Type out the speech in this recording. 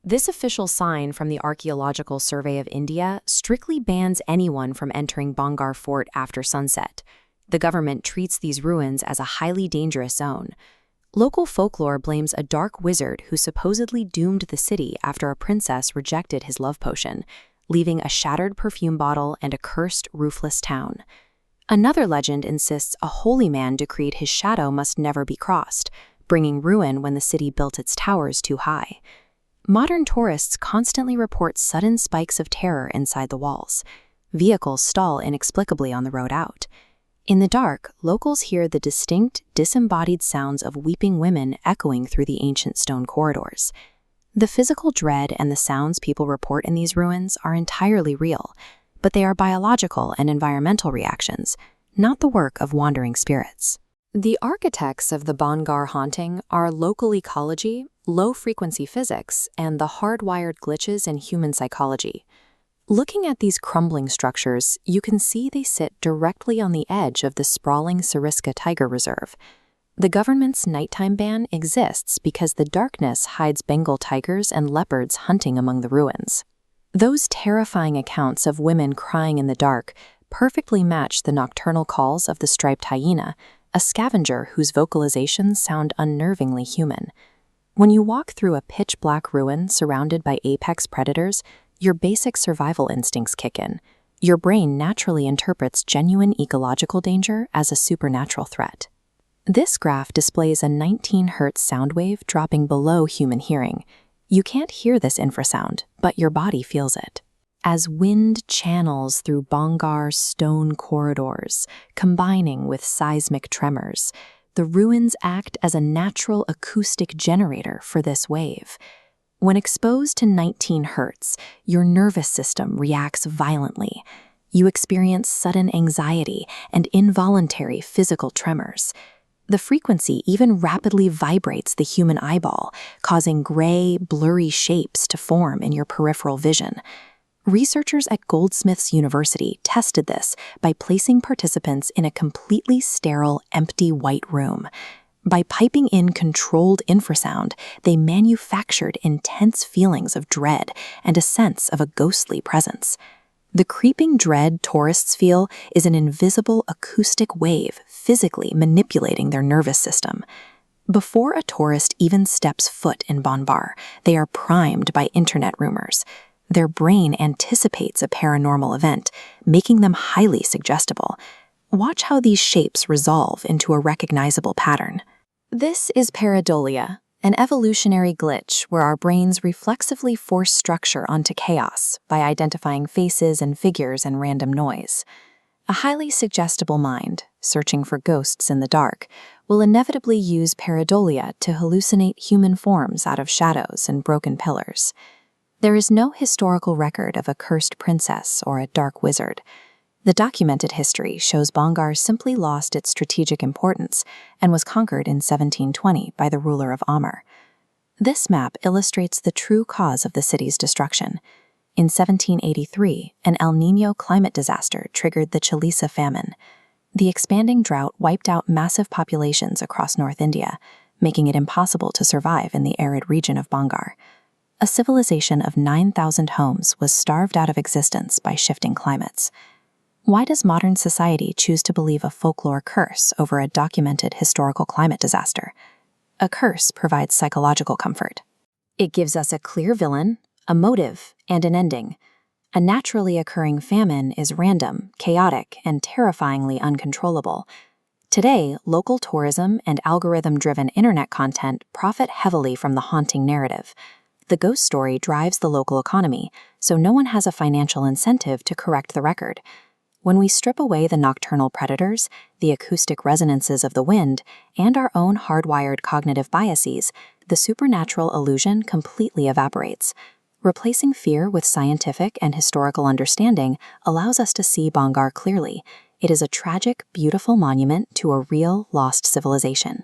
This official sign from the Archaeological Survey of India strictly bans anyone from entering Bhangarh Fort after sunset. The government treats these ruins as a highly dangerous zone. Local folklore blames a dark wizard who supposedly doomed the city after a princess rejected his love potion, leaving a shattered perfume bottle and a cursed, roofless town. Another legend insists a holy man decreed his shadow must never be crossed, bringing ruin when the city built its towers too high. Modern tourists constantly report sudden spikes of terror inside the walls. Vehicles stall inexplicably on the road out. In the dark, locals hear the distinct, disembodied sounds of weeping women echoing through the ancient stone corridors. The physical dread and the sounds people report in these ruins are entirely real, but they are biological and environmental reactions, not the work of wandering spirits. The architects of the Bhangarh haunting are local ecology, low-frequency physics, and the hardwired glitches in human psychology. Looking at these crumbling structures, you can see they sit directly on the edge of the sprawling Sariska Tiger Reserve. The government's nighttime ban exists because the darkness hides Bengal tigers and leopards hunting among the ruins. Those terrifying accounts of women crying in the dark perfectly match the nocturnal calls of the striped hyena, a scavenger whose vocalizations sound unnervingly human. When you walk through a pitch-black ruin surrounded by apex predators, your basic survival instincts kick in. Your brain naturally interprets genuine ecological danger as a supernatural threat. This graph displays a 19 Hz sound wave dropping below human hearing. You can't hear this infrasound, but your body feels it. As wind channels through Bhangarh's stone corridors, combining with seismic tremors, the ruins act as a natural acoustic generator for this wave. When exposed to 19 Hz, your nervous system reacts violently. You experience sudden anxiety and involuntary physical tremors. The frequency even rapidly vibrates the human eyeball, causing gray, blurry shapes to form in your peripheral vision. Researchers at Goldsmiths University tested this by placing participants in a completely sterile, empty white room. By piping in controlled infrasound, they manufactured intense feelings of dread and a sense of a ghostly presence. The creeping dread tourists feel is an invisible acoustic wave physically manipulating their nervous system. Before a tourist even steps foot in Bhangarh, they are primed by internet rumors. Their brain anticipates a paranormal event, making them highly suggestible. Watch how these shapes resolve into a recognizable pattern. This is Pareidolia, an evolutionary glitch where our brains reflexively force structure onto chaos by identifying faces and figures in random noise. A highly suggestible mind, searching for ghosts in the dark, will inevitably use Pareidolia to hallucinate human forms out of shadows and broken pillars. There is no historical record of a cursed princess or a dark wizard. The documented history shows Bhangarh simply lost its strategic importance and was conquered in 1720 by the ruler of Amr. This map illustrates the true cause of the city's destruction. In 1783, an El Niño climate disaster triggered the Chalisa famine. The expanding drought wiped out massive populations across North India, making it impossible to survive in the arid region of Bhangarh. A civilization of 9,000 homes was starved out of existence by shifting climates. Why does modern society choose to believe a folklore curse over a documented historical climate disaster? A curse provides psychological comfort. It gives us a clear villain, a motive, and an ending. A naturally occurring famine is random, chaotic, and terrifyingly uncontrollable. Today, local tourism and algorithm-driven internet content profit heavily from the haunting narrative. The ghost story drives the local economy, so no one has a financial incentive to correct the record. When we strip away the nocturnal predators, the acoustic resonances of the wind, and our own hardwired cognitive biases, the supernatural illusion completely evaporates. Replacing fear with scientific and historical understanding allows us to see Bhangarh clearly. It is a tragic, beautiful monument to a real, lost civilization.